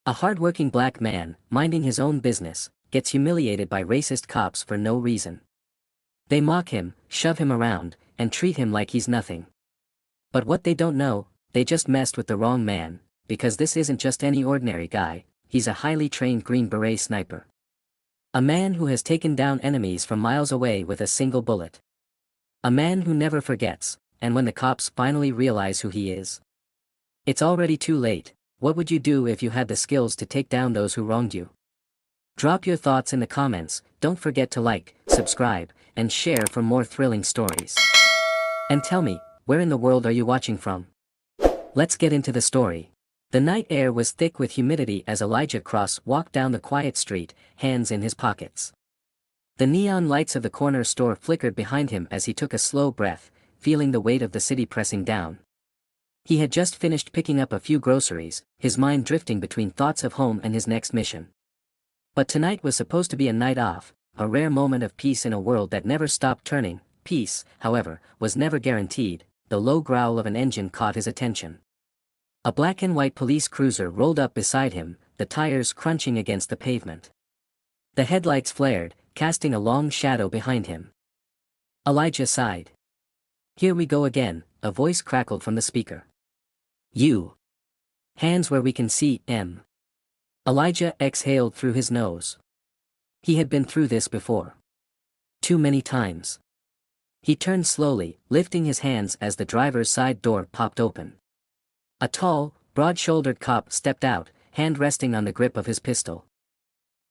A hard-working black man, minding his own business, gets humiliated by racist cops for no reason. They mock him, shove him around, and treat him like he's nothing. But what they don't know, they just messed with the wrong man, because this isn't just any ordinary guy, he's a highly trained Green Beret sniper. A man who has taken down enemies from miles away with a single bullet. A man who never forgets, and when the cops finally realize who he is, it's already too late. What would you do if you had the skills to take down those who wronged you? Drop your thoughts in the comments, don't forget to like, subscribe, and share for more thrilling stories. And tell me, where in the world are you watching from? Let's get into the story. The night air was thick with humidity as Elijah Cross walked down the quiet street, hands in his pockets. The neon lights of the corner store flickered behind him as he took a slow breath, feeling the weight of the city pressing down. He had just finished picking up a few groceries, his mind drifting between thoughts of home and his next mission. But tonight was supposed to be a night off, a rare moment of peace in a world that never stopped turning. Peace, however, was never guaranteed. The low growl of an engine caught his attention. A black and white police cruiser rolled up beside him, the tires crunching against the pavement. The headlights flared, casting a long shadow behind him. Elijah sighed. "Here we go again," a voice crackled from the speaker. "You. Hands where we can see, M." Elijah exhaled through his nose. He had been through this before. Too many times. He turned slowly, lifting his hands as the driver's side door popped open. A tall, broad-shouldered cop stepped out, hand resting on the grip of his pistol.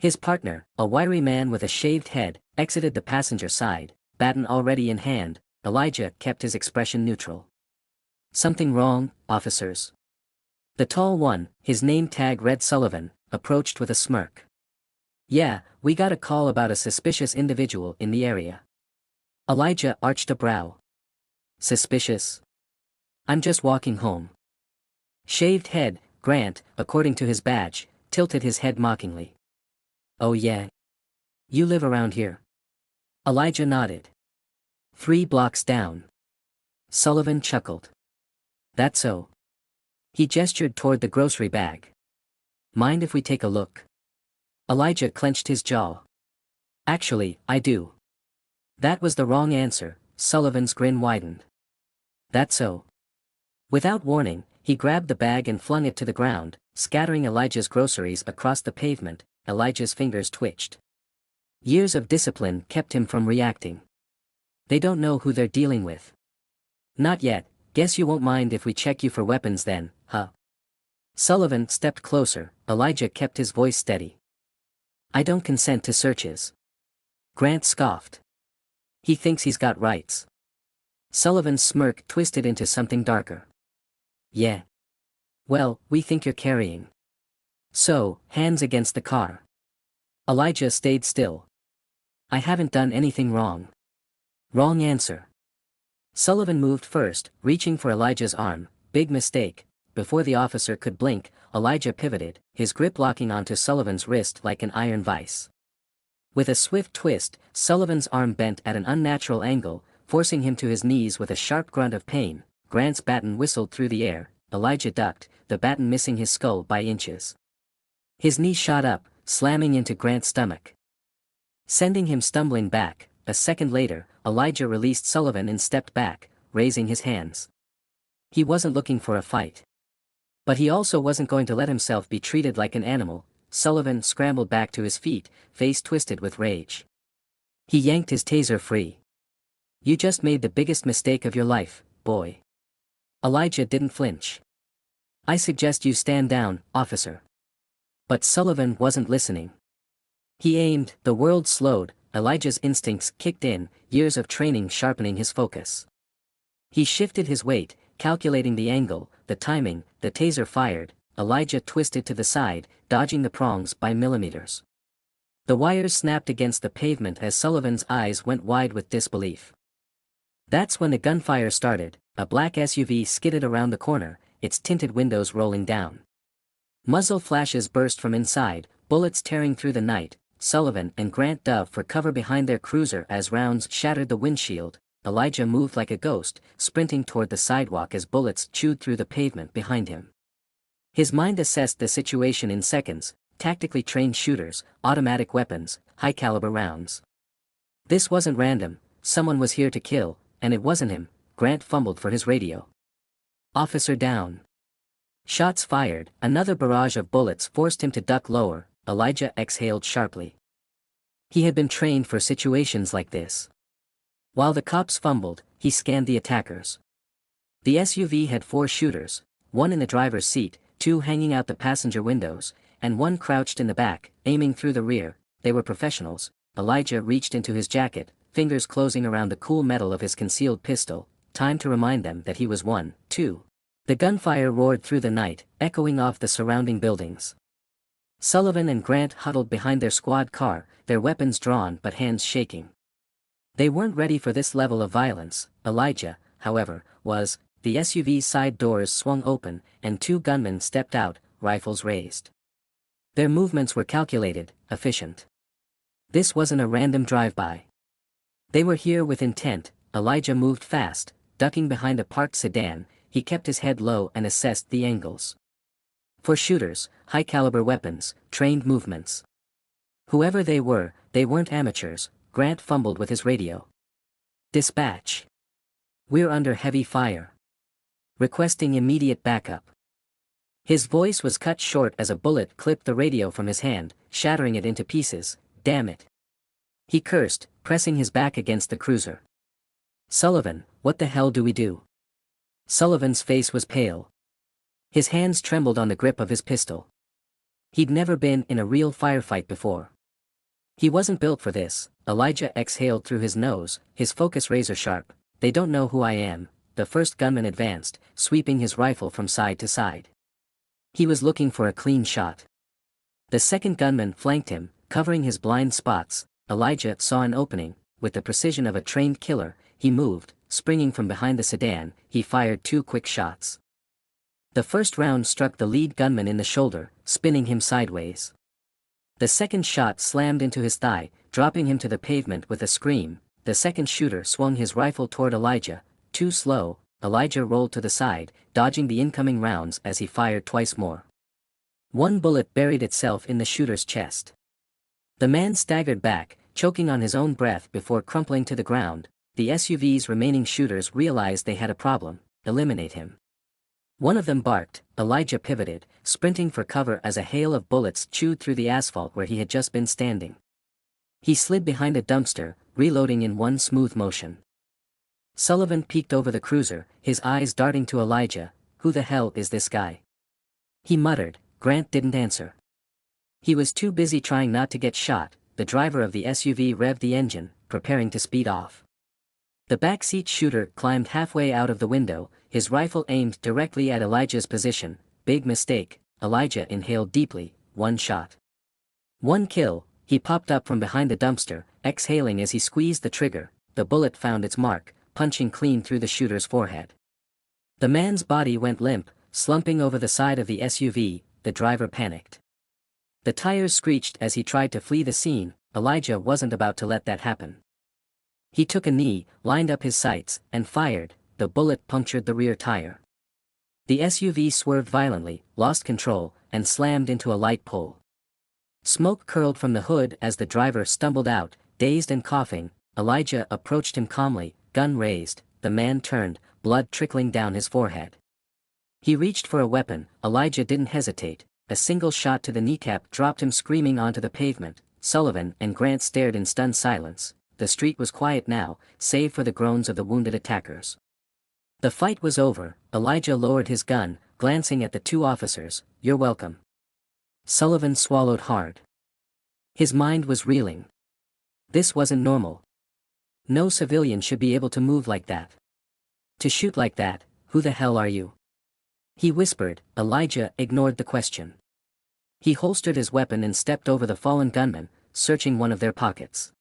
His partner, a wiry man with a shaved head, exited the passenger side, baton already in hand. Elijah kept his expression neutral. "Something wrong, officers?" The tall one, his name tag read Sullivan, approached with a smirk. "Yeah, we got a call about a suspicious individual in the area." Elijah arched a brow. "Suspicious? I'm just walking home." Shaved head, Grant, according to his badge, tilted his head mockingly. "Oh yeah? You live around here?" Elijah nodded. 3 blocks down." Sullivan chuckled. "That's so." He gestured toward the grocery bag. "Mind if we take a look?" Elijah clenched his jaw. "Actually, I do." That was the wrong answer. Sullivan's grin widened. "That's so." Without warning, he grabbed the bag and flung it to the ground, scattering Elijah's groceries across the pavement. Elijah's fingers twitched. Years of discipline kept him from reacting. They don't know who they're dealing with. "Not yet. Guess you won't mind if we check you for weapons then, huh?" Sullivan stepped closer. Elijah kept his voice steady. "I don't consent to searches." Grant scoffed. "He thinks he's got rights." Sullivan's smirk twisted into something darker. "Yeah. Well, we think you're carrying. So, hands against the car." Elijah stayed still. "I haven't done anything wrong." "Wrong answer." Sullivan moved first, reaching for Elijah's arm. "Big mistake." Before the officer could blink, Elijah pivoted, his grip locking onto Sullivan's wrist like an iron vise. With a swift twist, Sullivan's arm bent at an unnatural angle, forcing him to his knees with a sharp grunt of pain. Grant's baton whistled through the air. Elijah ducked, the baton missing his skull by inches. His knee shot up, slamming into Grant's stomach, sending him stumbling back. A second later, Elijah released Sullivan and stepped back, raising his hands. He wasn't looking for a fight. But he also wasn't going to let himself be treated like an animal. Sullivan scrambled back to his feet, face twisted with rage. He yanked his taser free. "You just made the biggest mistake of your life, boy." Elijah didn't flinch. "I suggest you stand down, officer." But Sullivan wasn't listening. He aimed, the world slowed, Elijah's instincts kicked in, years of training sharpening his focus. He shifted his weight, calculating the angle, the timing. The taser fired. Elijah twisted to the side, dodging the prongs by millimeters. The wires snapped against the pavement as Sullivan's eyes went wide with disbelief. That's when the gunfire started. A black SUV skidded around the corner, its tinted windows rolling down. Muzzle flashes burst from inside, bullets tearing through the night. Sullivan and Grant dove for cover behind their cruiser as rounds shattered the windshield. Elijah moved like a ghost, sprinting toward the sidewalk as bullets chewed through the pavement behind him. His mind assessed the situation in seconds: tactically trained shooters, automatic weapons, high-caliber rounds. This wasn't random, someone was here to kill, and it wasn't him. Grant fumbled for his radio. Officer down. Shots fired, another barrage of bullets forced him to duck lower. Elijah exhaled sharply. He had been trained for situations like this. While the cops fumbled, he scanned the attackers. The SUV had 4 shooters, 1 in the driver's seat, 2 hanging out the passenger windows, and 1 crouched in the back, aiming through the rear. They were professionals. Elijah reached into his jacket, fingers closing around the cool metal of his concealed pistol. Time to remind them that he was 1, 2. The gunfire roared through the night, echoing off the surrounding buildings. Sullivan and Grant huddled behind their squad car, their weapons drawn but hands shaking. They weren't ready for this level of violence. Elijah, however, was. The SUV's side doors swung open, and 2 gunmen stepped out, rifles raised. Their movements were calculated, efficient. This wasn't a random drive-by. They were here with intent. Elijah moved fast, ducking behind a parked sedan. He kept his head low and assessed the angles. For shooters, high-caliber weapons, trained movements. Whoever they weren't amateurs. Grant fumbled with his radio. Dispatch. We're under heavy fire. Requesting immediate backup. His voice was cut short as a bullet clipped the radio from his hand, shattering it into pieces. Damn it. He cursed, pressing his back against the cruiser. Sullivan, what the hell do we do? Sullivan's face was pale. His hands trembled on the grip of his pistol. He'd never been in a real firefight before. He wasn't built for this. Elijah exhaled through his nose, his focus razor sharp. They don't know who I am. The first gunman advanced, sweeping his rifle from side to side. He was looking for a clean shot. The second gunman flanked him, covering his blind spots. Elijah saw an opening. With the precision of a trained killer, he moved, springing from behind the sedan. He fired 2 quick shots. The first round struck the lead gunman in the shoulder, spinning him sideways. The second shot slammed into his thigh, dropping him to the pavement with a scream. The second shooter swung his rifle toward Elijah. Too slow. Elijah rolled to the side, dodging the incoming rounds as he fired twice more. 1 bullet buried itself in the shooter's chest. The man staggered back, choking on his own breath before crumpling to the ground. The SUV's remaining shooters realized they had a problem. Eliminate him. One of them barked. Elijah pivoted, sprinting for cover as a hail of bullets chewed through the asphalt where he had just been standing. He slid behind a dumpster, reloading in one smooth motion. Sullivan peeked over the cruiser, his eyes darting to Elijah. Who the hell is this guy? He muttered. Grant didn't answer. He was too busy trying not to get shot. The driver of the SUV revved the engine, preparing to speed off. The backseat shooter climbed halfway out of the window, his rifle aimed directly at Elijah's position. Big mistake. Elijah inhaled deeply. 1 shot. 1 kill. He popped up from behind the dumpster, exhaling as he squeezed the trigger. The bullet found its mark, punching clean through the shooter's forehead. The man's body went limp, slumping over the side of the SUV. The driver panicked. The tires screeched as he tried to flee the scene. Elijah wasn't about to let that happen. He took a knee, lined up his sights, and fired. The bullet punctured the rear tire. The SUV swerved violently, lost control, and slammed into a light pole. Smoke curled from the hood as the driver stumbled out, dazed and coughing. Elijah approached him calmly, gun raised. The man turned, blood trickling down his forehead. He reached for a weapon. Elijah didn't hesitate. A single shot to the kneecap dropped him screaming onto the pavement. Sullivan and Grant stared in stunned silence. The street was quiet now, save for the groans of the wounded attackers. The fight was over. Elijah lowered his gun, glancing at the 2 officers. You're welcome. Sullivan swallowed hard. His mind was reeling. This wasn't normal. No civilian should be able to move like that. To shoot like that. Who the hell are you? He whispered. Elijah ignored the question. He holstered his weapon and stepped over the fallen gunman, searching one of their pockets.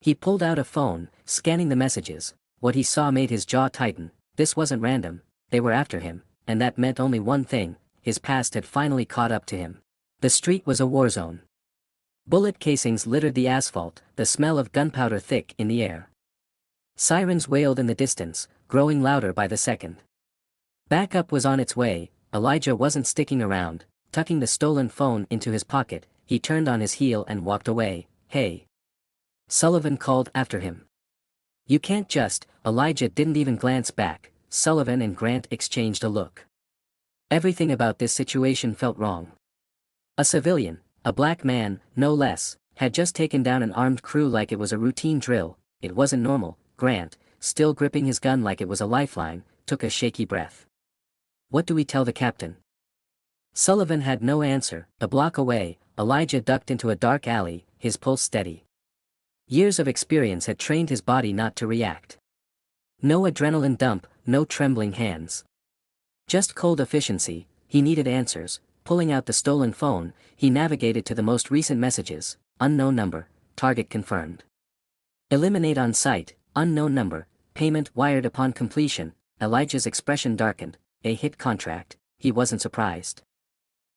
He pulled out a phone, scanning the messages. What he saw made his jaw tighten. This wasn't random. They were after him, and that meant only one thing. His past had finally caught up to him. The street was a war zone. Bullet casings littered the asphalt, the smell of gunpowder thick in the air. Sirens wailed in the distance, growing louder by the second. Backup was on its way. Elijah wasn't sticking around. Tucking the stolen phone into his pocket, he turned on his heel and walked away. "Hey!" Sullivan called after him. "You can't just..." Elijah didn't even glance back. Sullivan and Grant exchanged a look. Everything about this situation felt wrong. A civilian, a black man, no less, had just taken down an armed crew like it was a routine drill. It wasn't normal. Grant, still gripping his gun like it was a lifeline, took a shaky breath. "What do we tell the captain?" Sullivan had no answer. A block away, Elijah ducked into a dark alley, his pulse steady. Years of experience had trained his body not to react. No adrenaline dump, no trembling hands. Just cold efficiency. He needed answers. Pulling out the stolen phone, he navigated to the most recent messages. Unknown number, target confirmed. Eliminate on site, unknown number, payment wired upon completion. Elijah's expression darkened. A hit contract. He wasn't surprised.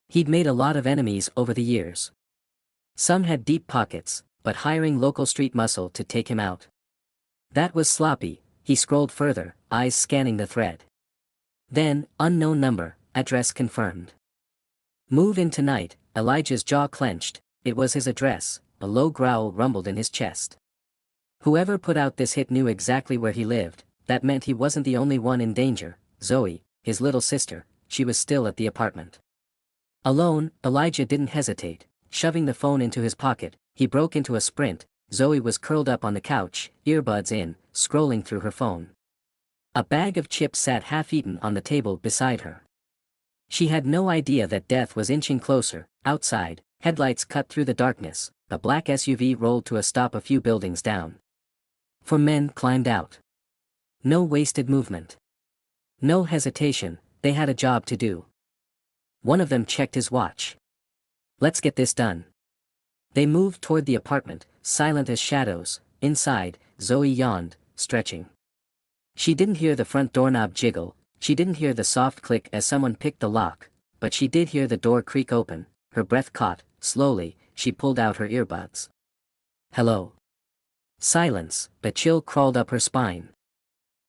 He'd made a lot of enemies over the years. Some had deep pockets, but hiring local street muscle to take him out. That was sloppy. He scrolled further, eyes scanning the thread. Then, unknown number, address confirmed. Move in tonight. Elijah's jaw clenched. It was his address. A low growl rumbled in his chest. Whoever put out this hit knew exactly where he lived. That meant he wasn't the only one in danger. Zoe, his little sister, she was still at the apartment. Alone, Elijah didn't hesitate. Shoving the phone into his pocket, he broke into a sprint. Zoe was curled up on the couch, earbuds in, scrolling through her phone. A bag of chips sat half-eaten on the table beside her. She had no idea that death was inching closer. Outside, headlights cut through the darkness. A black SUV rolled to a stop a few buildings down. 4 men climbed out. No wasted movement. No hesitation, they had a job to do. One of them checked his watch. "Let's get this done." They moved toward the apartment, silent as shadows. Inside, Zoe yawned, stretching. She didn't hear the front doorknob jiggle, she didn't hear the soft click as someone picked the lock, but she did hear the door creak open. Her breath caught. Slowly, she pulled out her earbuds. "Hello." Silence. A chill crawled up her spine.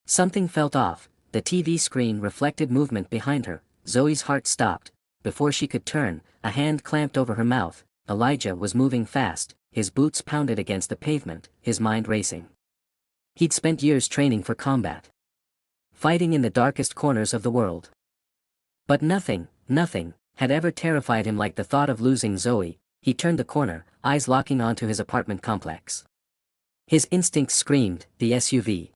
Something felt off. The TV screen reflected movement behind her. Zoe's heart stopped. Before she could turn, a hand clamped over her mouth. Elijah was moving fast, his boots pounded against the pavement, his mind racing. He'd spent years training for combat. Fighting in the darkest corners of the world. But nothing, had ever terrified him like the thought of losing Zoe. He turned the corner, eyes locking onto his apartment complex. His instincts screamed, the SUV.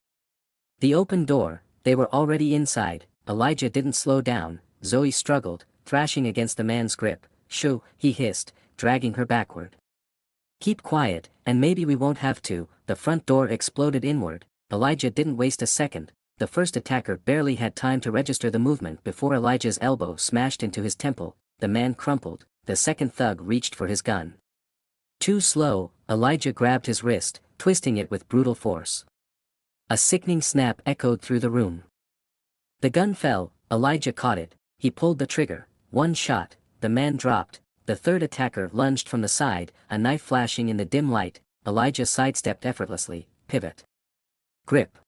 The open door, they were already inside. Elijah didn't slow down. Zoe struggled, thrashing against the man's grip. "Shoo," he hissed, dragging her backward. "Keep quiet, and maybe we won't have to." The front door exploded inward. Elijah didn't waste a second. The first attacker barely had time to register the movement before Elijah's elbow smashed into his temple. The man crumpled. The second thug reached for his gun. Too slow, Elijah grabbed his wrist, twisting it with brutal force. A sickening snap echoed through the room. The gun fell. Elijah caught it. He pulled the trigger. One shot. The man dropped. The third attacker lunged from the side, a knife flashing in the dim light. Elijah sidestepped effortlessly. Pivot. Grip.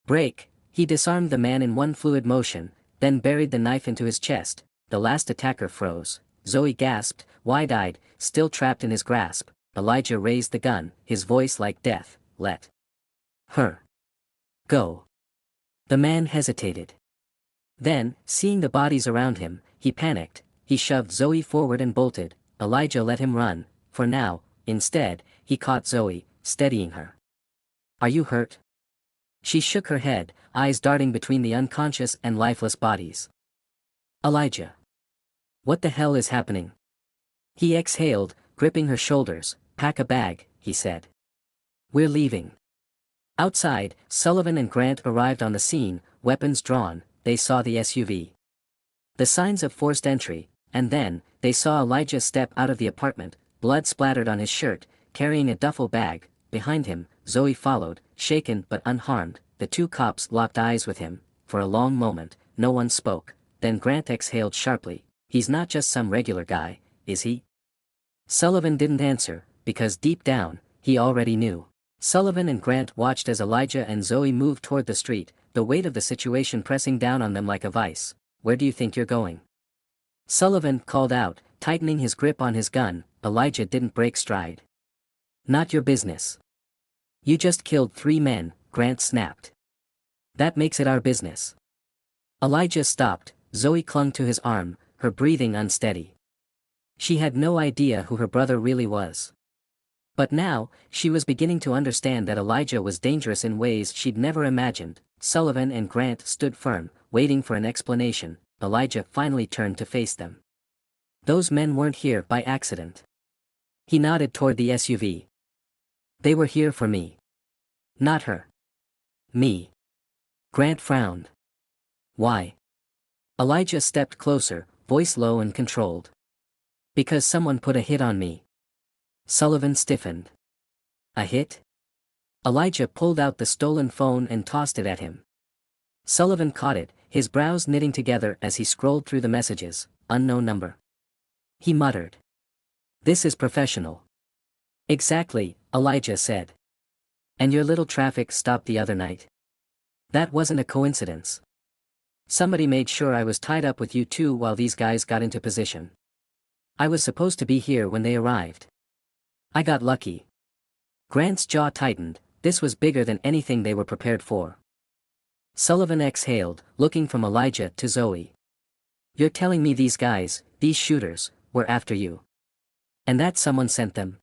Break. He disarmed the man in one fluid motion, then buried the knife into his chest. The last attacker froze. Zoe gasped, wide-eyed, still trapped in his grasp. Elijah raised the gun, his voice like death. "Let her go." The man hesitated. Then, seeing the bodies around him, he panicked. He shoved Zoe forward and bolted. Elijah let him run, for now. Instead, he caught Zoe, steadying her. "Are you hurt?" She shook her head, eyes darting between the unconscious and lifeless bodies. "Elijah. What the hell is happening?" He exhaled, gripping her shoulders. "Pack a bag," he said. "We're leaving." Outside, Sullivan and Grant arrived on the scene, weapons drawn. They saw the SUV. The signs of forced entry, and then, they saw Elijah step out of the apartment, blood splattered on his shirt, carrying a duffel bag. Behind him, Zoe followed, shaken but unharmed. The 2 cops locked eyes with him. For a long moment, no one spoke. Then Grant exhaled sharply. "He's not just some regular guy, is he?" Sullivan didn't answer, because deep down, he already knew. Sullivan and Grant watched as Elijah and Zoe moved toward the street, the weight of the situation pressing down on them like a vice. where do you think you're going? Sullivan called out, tightening his grip on his gun. Elijah didn't break stride. Not your business. You just killed 3 men, Grant snapped. That makes it our business. Elijah stopped. Zoe clung to his arm, her breathing unsteady. She had no idea who her brother really was. But now, she was beginning to understand that Elijah was dangerous in ways she'd never imagined. Sullivan and Grant stood firm, waiting for an explanation. Elijah finally turned to face them. Those men weren't here by accident. He nodded toward the SUV. They were here for me. Not her. Me. Grant frowned. Why? Elijah stepped closer, voice low and controlled. Because someone put a hit on me. Sullivan stiffened. A hit? Elijah pulled out the stolen phone and tossed it at him. Sullivan caught it, his brows knitting together as he scrolled through the messages. Unknown number. He muttered. This is professional. Exactly, Elijah said. And your little traffic stop the other night? That wasn't a coincidence. Somebody made sure I was tied up with you two while these guys got into position. I was supposed to be here when they arrived. I got lucky. Grant's jaw tightened. This was bigger than anything they were prepared for. Sullivan exhaled, looking from Elijah to Zoe. You're telling me these guys, these shooters, were after you? And that someone sent them?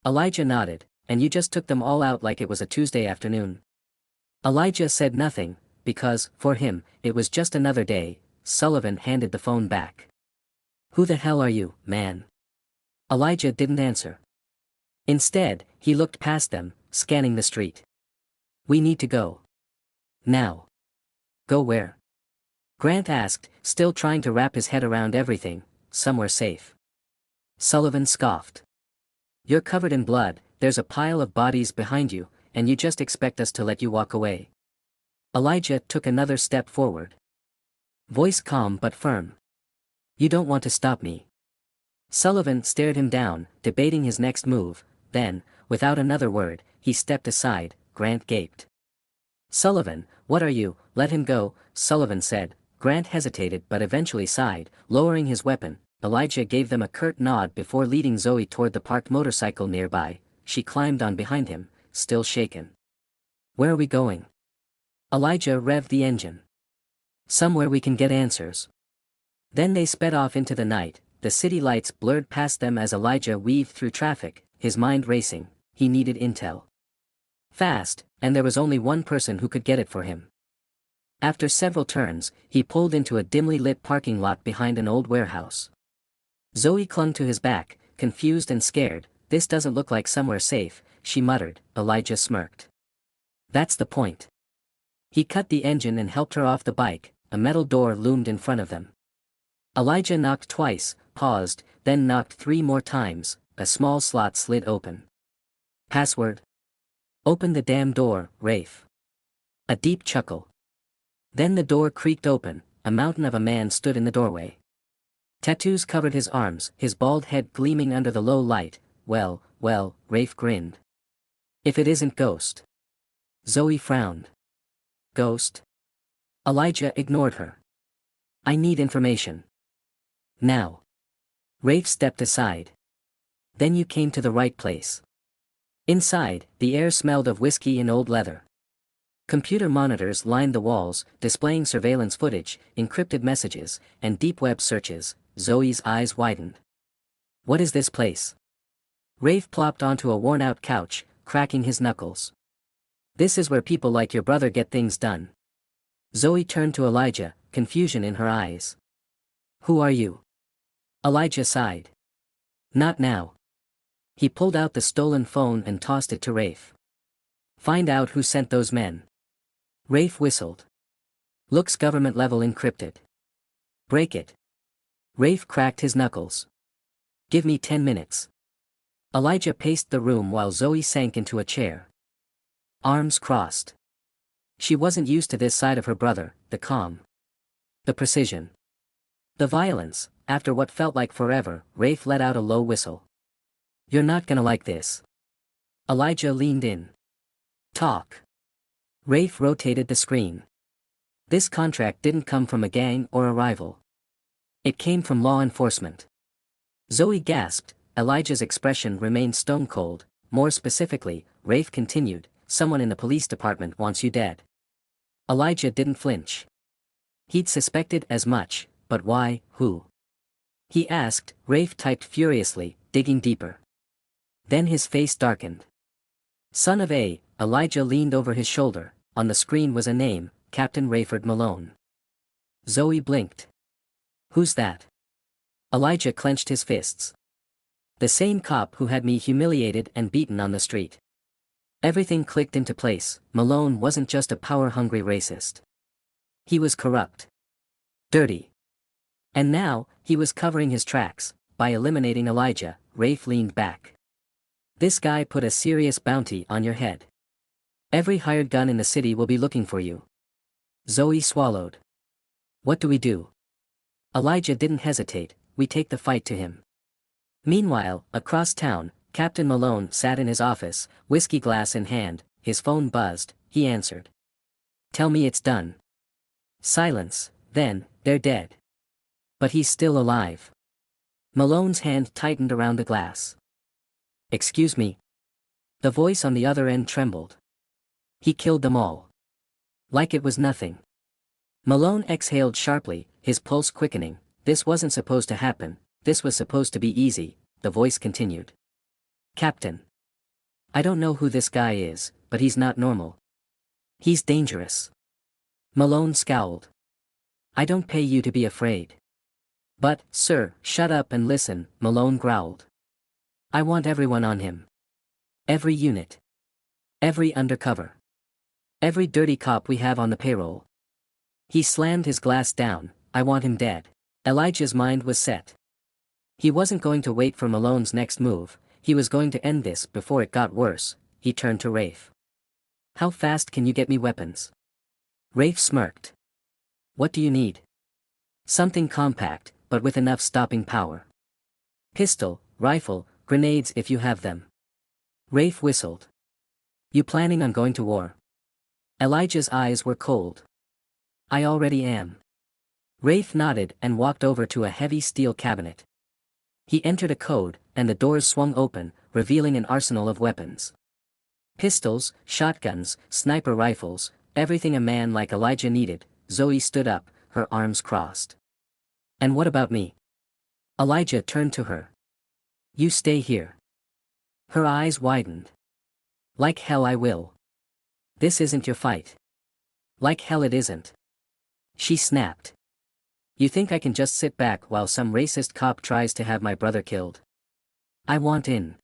Elijah nodded, and you just took them all out like it was a Tuesday afternoon. Elijah said nothing, because, for him, it was just another day. Sullivan handed the phone back. Who the hell are you, man? Elijah didn't answer. Instead, he looked past them, scanning the street. We need to go. Now. Go where? Grant asked, still trying to wrap his head around everything. Somewhere safe. Sullivan scoffed. You're covered in blood, there's a pile of bodies behind you, and you just expect us to let you walk away. Elijah took another step forward. Voice calm but firm. You don't want to stop me. Sullivan stared him down, debating his next move. Then, without another word, he stepped aside. Grant gaped. Sullivan, what are you? Let him go, Sullivan said. Grant hesitated but eventually sighed, lowering his weapon. Elijah gave them a curt nod before leading Zoe toward the parked motorcycle nearby. She climbed on behind him, still shaken. Where are we going? Elijah revved the engine. Somewhere we can get answers. Then they sped off into the night. The city lights blurred past them as Elijah weaved through traffic, his mind racing. He needed intel. Fast, and there was only one person who could get it for him. After several turns, he pulled into a dimly lit parking lot behind an old warehouse. Zoe clung to his back, confused and scared. This doesn't look like somewhere safe, she muttered. Elijah smirked. That's the point. He cut the engine and helped her off the bike. A metal door loomed in front of them. Elijah knocked twice, paused, then knocked 3 more times. A small slot slid open. Password? Open the damn door, Rafe. A deep chuckle. Then the door creaked open. A mountain of a man stood in the doorway. Tattoos covered his arms, his bald head gleaming under the low light. Well, Rafe grinned. If it isn't Ghost. Zoe frowned. Ghost? Elijah ignored her. I need information. Now. Rafe stepped aside. Then you came to the right place. Inside, the air smelled of whiskey and old leather. Computer monitors lined the walls, displaying surveillance footage, encrypted messages, and deep web searches. Zoe's eyes widened. What is this place? Rafe plopped onto a worn-out couch, cracking his knuckles. This is where people like your brother get things done. Zoe turned to Elijah, confusion in her eyes. Who are you? Elijah sighed. Not now. He pulled out the stolen phone and tossed it to Rafe. Find out who sent those men. Rafe whistled. Looks government level encrypted. Break it. Rafe cracked his knuckles. Give me 10 minutes. Elijah paced the room while Zoe sank into a chair. Arms crossed. She wasn't used to this side of her brother, the calm. The precision. The violence. After what felt like forever, Rafe let out a low whistle. You're not gonna like this. Elijah leaned in. Talk. Rafe rotated the screen. This contract didn't come from a gang or a rival. It came from law enforcement. Zoe gasped. Elijah's expression remained stone cold. More specifically, Rafe continued, someone in the police department wants you dead. Elijah didn't flinch. He'd suspected as much, but why, who? He asked. Rafe typed furiously, digging deeper. Then his face darkened. Son of A. Elijah leaned over his shoulder. On the screen was a name, Captain Rayford Malone. Zoe blinked. Who's that? Elijah clenched his fists. The same cop who had me humiliated and beaten on the street. Everything clicked into place. Malone wasn't just a power-hungry racist. He was corrupt. Dirty. And now, he was covering his tracks. By eliminating Elijah, Rafe leaned back. This guy put a serious bounty on your head. Every hired gun in the city will be looking for you. Zoe swallowed. What do we do? Elijah didn't hesitate. We take the fight to him. Meanwhile, across town, Captain Malone sat in his office, whiskey glass in hand. His phone buzzed. He answered. Tell me it's done. Silence. Then, they're dead. But he's still alive. Malone's hand tightened around the glass. Excuse me. The voice on the other end trembled. He killed them all. Like it was nothing. Malone exhaled sharply, his pulse quickening. This wasn't supposed to happen. This was supposed to be easy, the voice continued. Captain. I don't know who this guy is, but he's not normal. He's dangerous. Malone scowled. I don't pay you to be afraid. But, sir, shut up and listen, Malone growled. I want everyone on him. Every unit. Every undercover. Every dirty cop we have on the payroll. He slammed his glass down. I want him dead. Elijah's mind was set. He wasn't going to wait for Malone's next move. He was going to end this before it got worse. He turned to Rafe. How fast can you get me weapons? Rafe smirked. What do you need? Something compact, but with enough stopping power. Pistol, rifle, grenades if you have them. Rafe whistled. You planning on going to war? Elijah's eyes were cold. I already am. Rafe nodded and walked over to a heavy steel cabinet. He entered a code, and the doors swung open, revealing an arsenal of weapons. Pistols, shotguns, sniper rifles, everything a man like Elijah needed. Zoe stood up, her arms crossed. And what about me? Elijah turned to her. You stay here. Her eyes widened. Like hell I will. This isn't your fight. Like hell it isn't. She snapped. You think I can just sit back while some racist cop tries to have my brother killed? I want in.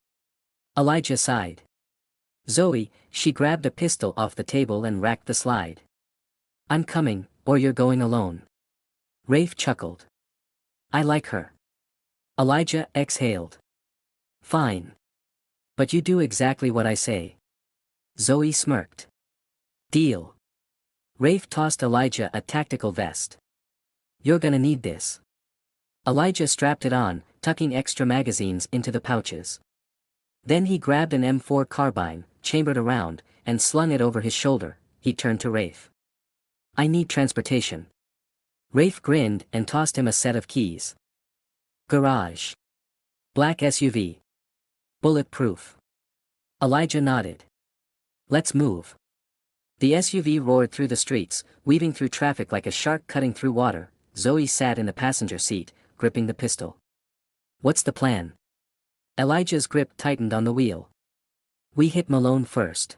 Elijah sighed. Zoe, she grabbed a pistol off the table and racked the slide. I'm coming, or you're going alone. Rafe chuckled. I like her. Elijah exhaled. Fine. But you do exactly what I say. Zoe smirked. Deal. Rafe tossed Elijah a tactical vest. You're gonna need this. Elijah strapped it on, tucking extra magazines into the pouches. Then he grabbed an M4 carbine, chambered around, and slung it over his shoulder. He turned to Rafe. I need transportation. Rafe grinned and tossed him a set of keys. Garage. Black SUV. Bulletproof. Elijah nodded. Let's move. The SUV roared through the streets, weaving through traffic like a shark cutting through water. Zoe sat in the passenger seat, gripping the pistol. What's the plan? Elijah's grip tightened on the wheel. We hit Malone first.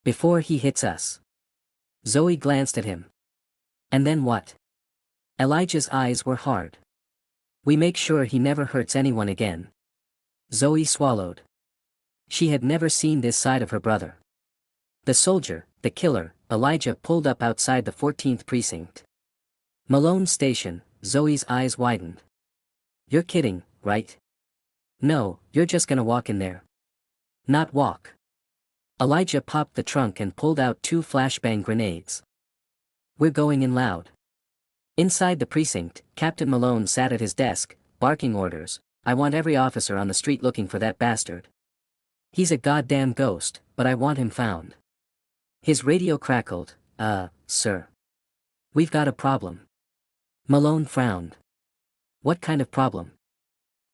Before he hits us. Zoe glanced at him. And then what? Elijah's eyes were hard. We make sure he never hurts anyone again. Zoe swallowed. She had never seen this side of her brother. The soldier, the killer. Elijah pulled up outside the 14th precinct. Malone's station. Zoe's eyes widened. You're kidding, right? No, you're just gonna walk in there. Not walk. Elijah popped the trunk and pulled out 2 flashbang grenades. We're going in loud. Inside the precinct, Captain Malone sat at his desk, barking orders. I want every officer on the street looking for that bastard. He's a goddamn ghost, but I want him found. His radio crackled. Sir. We've got a problem. Malone frowned. What kind of problem?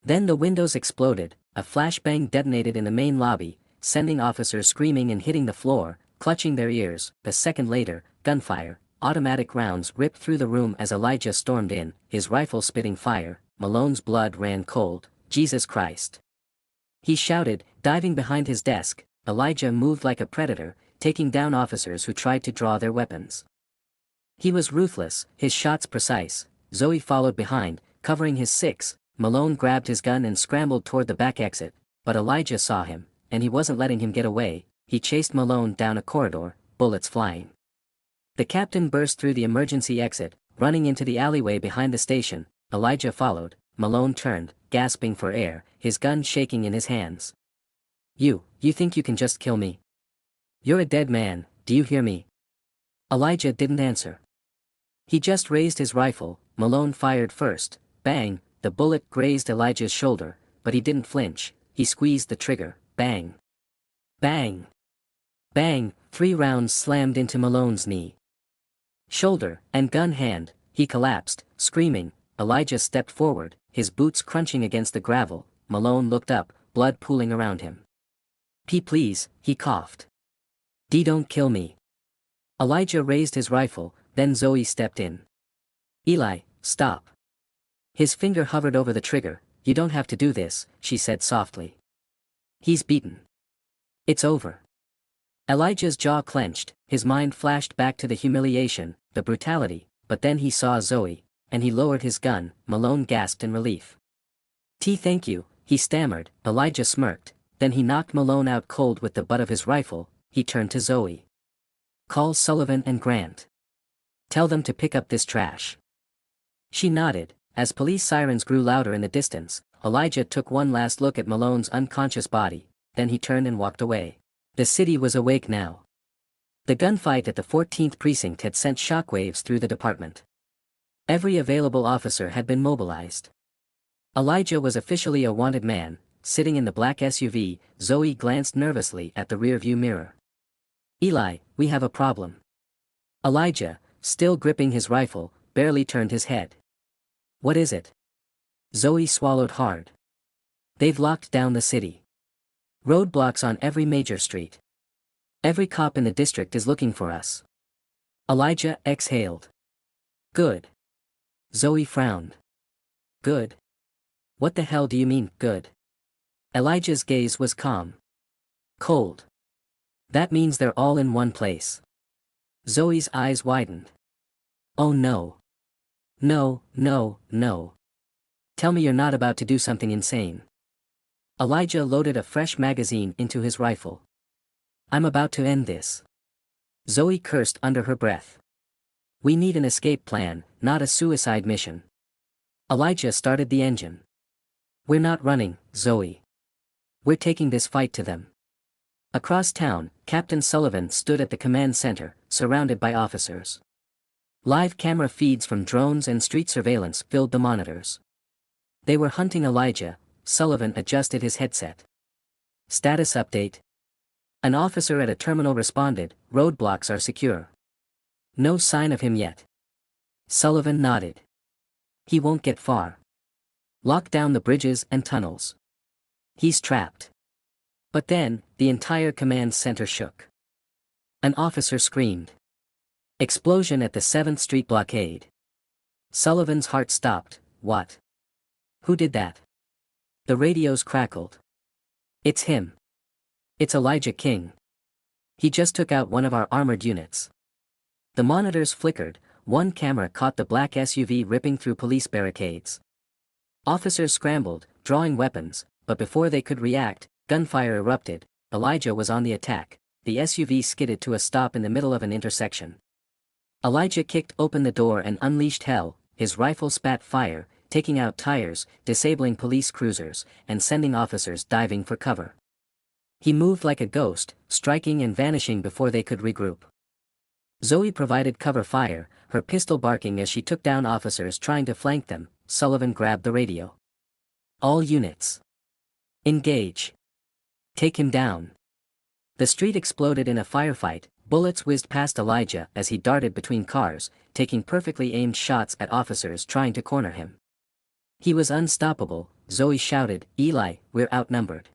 Then the windows exploded, a flashbang detonated in the main lobby, sending officers screaming and hitting the floor, clutching their ears. A second later, gunfire, automatic rounds ripped through the room as Elijah stormed in, his rifle spitting fire. Malone's blood ran cold. Jesus Christ! He shouted, diving behind his desk. Elijah moved like a predator, taking down officers who tried to draw their weapons. He was ruthless, his shots precise. Zoe followed behind, covering his six. Malone grabbed his gun and scrambled toward the back exit, but Elijah saw him, and he wasn't letting him get away. He chased Malone down a corridor, bullets flying. The captain burst through the emergency exit, running into the alleyway behind the station. Elijah followed. Malone turned, gasping for air, his gun shaking in his hands. You think you can just kill me? You're a dead man, do you hear me? Elijah didn't answer. He just raised his rifle. Malone fired first. Bang, the bullet grazed Elijah's shoulder, but he didn't flinch. He squeezed the trigger. Bang. Bang. Bang, 3 rounds slammed into Malone's knee, shoulder, and gun hand. He collapsed, screaming. Elijah stepped forward, his boots crunching against the gravel. Malone looked up, blood pooling around him. Please, he coughed. Don't kill me. Elijah raised his rifle, then Zoe stepped in. Eli, stop. His finger hovered over the trigger. You don't have to do this, she said softly. He's beaten. It's over. Elijah's jaw clenched, his mind flashed back to the humiliation, the brutality, but then he saw Zoe, and he lowered his gun. Malone gasped in relief. Thank you, he stammered. Elijah smirked, then he knocked Malone out cold with the butt of his rifle. He turned to Zoe. Call Sullivan and Grant. Tell them to pick up this trash. She nodded. As police sirens grew louder in the distance, Elijah took one last look at Malone's unconscious body, then he turned and walked away. The city was awake now. The gunfight at the 14th precinct had sent shockwaves through the department. Every available officer had been mobilized. Elijah was officially a wanted man. Sitting in the black SUV, Zoe glanced nervously at the rearview mirror. Eli, we have a problem. Elijah, still gripping his rifle, barely turned his head. What is it? Zoe swallowed hard. They've locked down the city. Roadblocks on every major street. Every cop in the district is looking for us. Elijah exhaled. Good. Zoe frowned. Good? What the hell do you mean, good? Elijah's gaze was calm. Cold. That means they're all in one place. Zoe's eyes widened. Oh no. No. Tell me you're not about to do something insane. Elijah loaded a fresh magazine into his rifle. I'm about to end this. Zoe cursed under her breath. We need an escape plan, not a suicide mission. Elijah started the engine. We're not running, Zoe. We're taking this fight to them. Across town, Captain Sullivan stood at the command center, surrounded by officers. Live camera feeds from drones and street surveillance filled the monitors. They were hunting Elijah. Sullivan adjusted his headset. Status update. An officer at a terminal responded, roadblocks are secure. No sign of him yet. Sullivan nodded. He won't get far. Lock down the bridges and tunnels. He's trapped. But then, the entire command center shook. An officer screamed. Explosion at the 7th Street blockade. Sullivan's heart stopped. What? Who did that? The radios crackled. It's him. It's Elijah King. He just took out one of our armored units. The monitors flickered. One camera caught the black SUV ripping through police barricades. Officers scrambled, drawing weapons, but before they could react, gunfire erupted. Elijah was on the attack. The SUV skidded to a stop in the middle of an intersection. Elijah kicked open the door and unleashed hell. His rifle spat fire, taking out tires, disabling police cruisers, and sending officers diving for cover. He moved like a ghost, striking and vanishing before they could regroup. Zoe provided cover fire, her pistol barking as she took down officers trying to flank them. Sullivan grabbed the radio. All units. Engage. Take him down. The street exploded in a firefight. Bullets whizzed past Elijah as he darted between cars, taking perfectly aimed shots at officers trying to corner him. He was unstoppable. Zoe shouted, "Eli, we're outnumbered."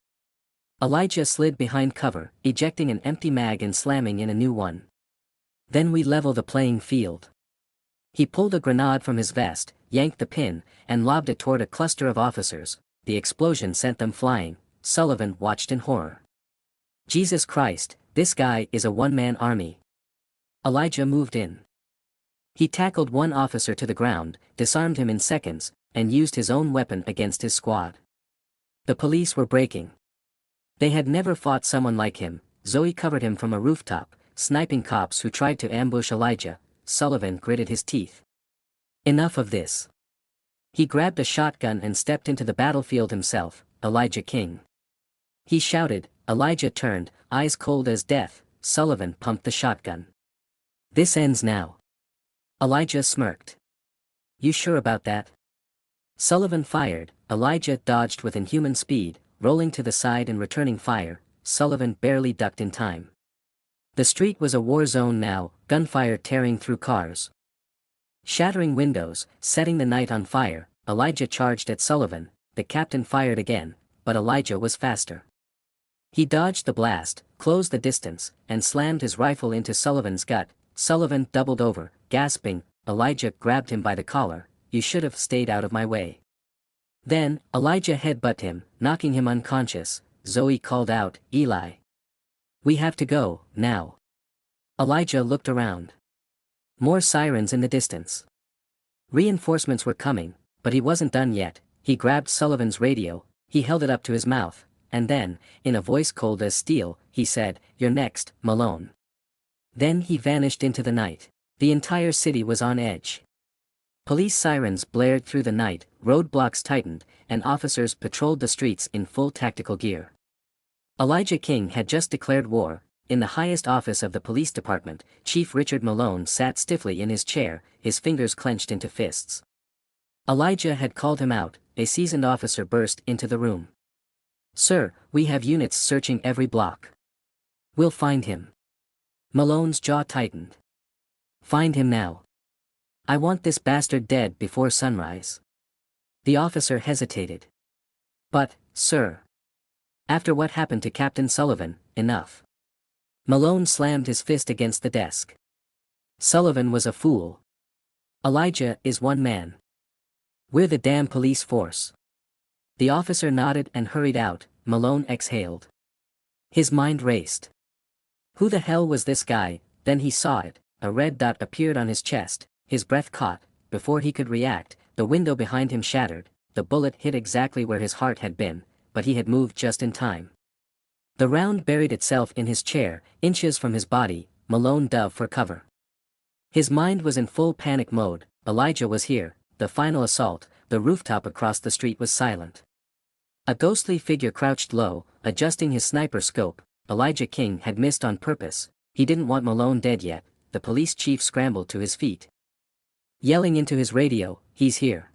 Elijah slid behind cover, ejecting an empty mag and slamming in a new one. "Then we level the playing field." He pulled a grenade from his vest, yanked the pin, and lobbed it toward a cluster of officers. The explosion sent them flying. Sullivan watched in horror. "Jesus Christ, this guy is a one-man army." Elijah moved in. He tackled one officer to the ground, disarmed him in seconds, and used his own weapon against his squad. The police were breaking. They had never fought someone like him. Zoe covered him from a rooftop, sniping cops who tried to ambush Elijah. Sullivan gritted his teeth. Enough of this. He grabbed a shotgun and stepped into the battlefield himself. "Elijah King." He shouted. Elijah turned, eyes cold as death. Sullivan pumped the shotgun. "This ends now." Elijah smirked. "You sure about that?" Sullivan fired. Elijah dodged with inhuman speed, rolling to the side and returning fire. Sullivan barely ducked in time. The street was a war zone now, gunfire tearing through cars, shattering windows, setting the night on fire. Elijah charged at Sullivan. The captain fired again, but Elijah was faster. He dodged the blast, closed the distance, and slammed his rifle into Sullivan's gut. Sullivan doubled over, gasping. Elijah grabbed him by the collar. "You should have stayed out of my way." Then, Elijah headbutted him, knocking him unconscious. Zoe called out, "Eli. We have to go, now." Elijah looked around. More sirens in the distance. Reinforcements were coming, but he wasn't done yet. He grabbed Sullivan's radio, he held it up to his mouth, and then, in a voice cold as steel, he said, "You're next, Malone." Then he vanished into the night. The entire city was on edge. Police sirens blared through the night, roadblocks tightened, and officers patrolled the streets in full tactical gear. Elijah King had just declared war. In the highest office of the police department, Chief Richard Malone sat stiffly in his chair, his fingers clenched into fists. Elijah had called him out. A seasoned officer burst into the room. "Sir, we have units searching every block." "We'll find him." Malone's jaw tightened. "Find him now. I want this bastard dead before sunrise." The officer hesitated. "But, sir. After what happened to Captain Sullivan, enough." Malone slammed his fist against the desk. "Sullivan was a fool. Elijah is one man. We're the damn police force." The officer nodded and hurried out. Malone exhaled. His mind raced. Who the hell was this guy? Then he saw it. A red dot appeared on his chest. His breath caught. Before he could react, the window behind him shattered. The bullet hit exactly where his heart had been, but he had moved just in time. The round buried itself in his chair, inches from his body. Malone dove for cover. His mind was in full panic mode. Elijah was here. The final assault. The rooftop across the street was silent. A ghostly figure crouched low, adjusting his sniper scope. Elijah King had missed on purpose. He didn't want Malone dead yet. The police chief scrambled to his feet, yelling into his radio, "He's here.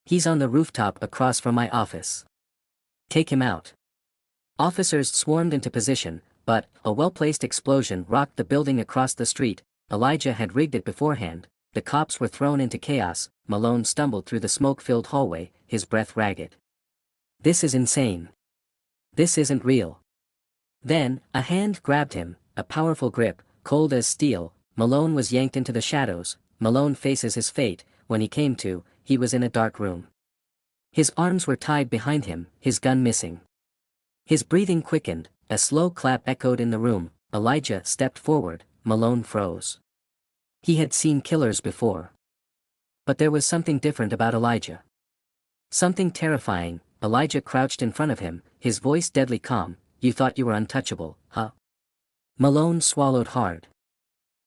He's on the rooftop across from my office. Take him out." Officers swarmed into position, but a well-placed explosion rocked the building across the street. Elijah had rigged it beforehand. The cops were thrown into chaos. Malone stumbled through the smoke-filled hallway, his breath ragged. "This is insane. This isn't real." Then, a hand grabbed him, a powerful grip, cold as steel. Malone was yanked into the shadows. Malone faces his fate. When he came to, he was in a dark room. His arms were tied behind him, his gun missing. His breathing quickened. A slow clap echoed in the room. Elijah stepped forward. Malone froze. He had seen killers before. But there was something different about Elijah. Something terrifying. Elijah crouched in front of him, his voice deadly calm. "You thought you were untouchable, huh?" Malone swallowed hard.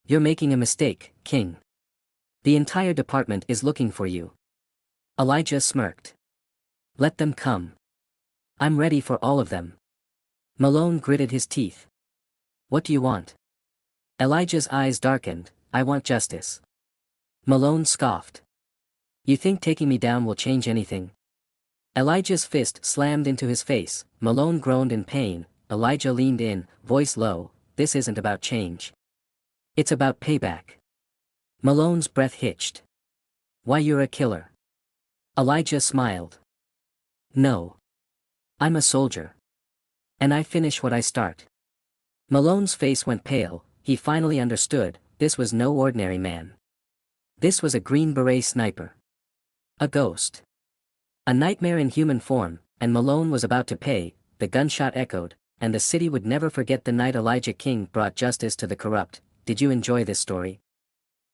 "You're making a mistake, King. The entire department is looking for you." Elijah smirked. "Let them come. I'm ready for all of them." Malone gritted his teeth. "What do you want?" Elijah's eyes darkened. "I want justice." Malone scoffed. "You think taking me down will change anything?" Elijah's fist slammed into his face. Malone groaned in pain. Elijah leaned in, voice low. "This isn't about change. It's about payback. Malone's breath hitched. Why, you're a killer. Elijah smiled. No. I'm a soldier. And I finish what I start. Malone's face went pale. He finally understood, this was no ordinary man. This was a Green Beret sniper. A ghost. A nightmare in human form, and Malone was about to pay. The gunshot echoed, and the city would never forget the night Elijah King brought justice to the corrupt. Did you enjoy this story?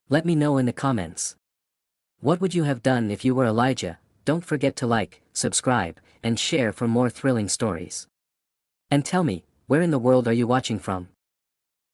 Let me know in the comments. What would you have done if you were Elijah? Don't forget to like, subscribe, and share for more thrilling stories. And tell me, where in the world are you watching from?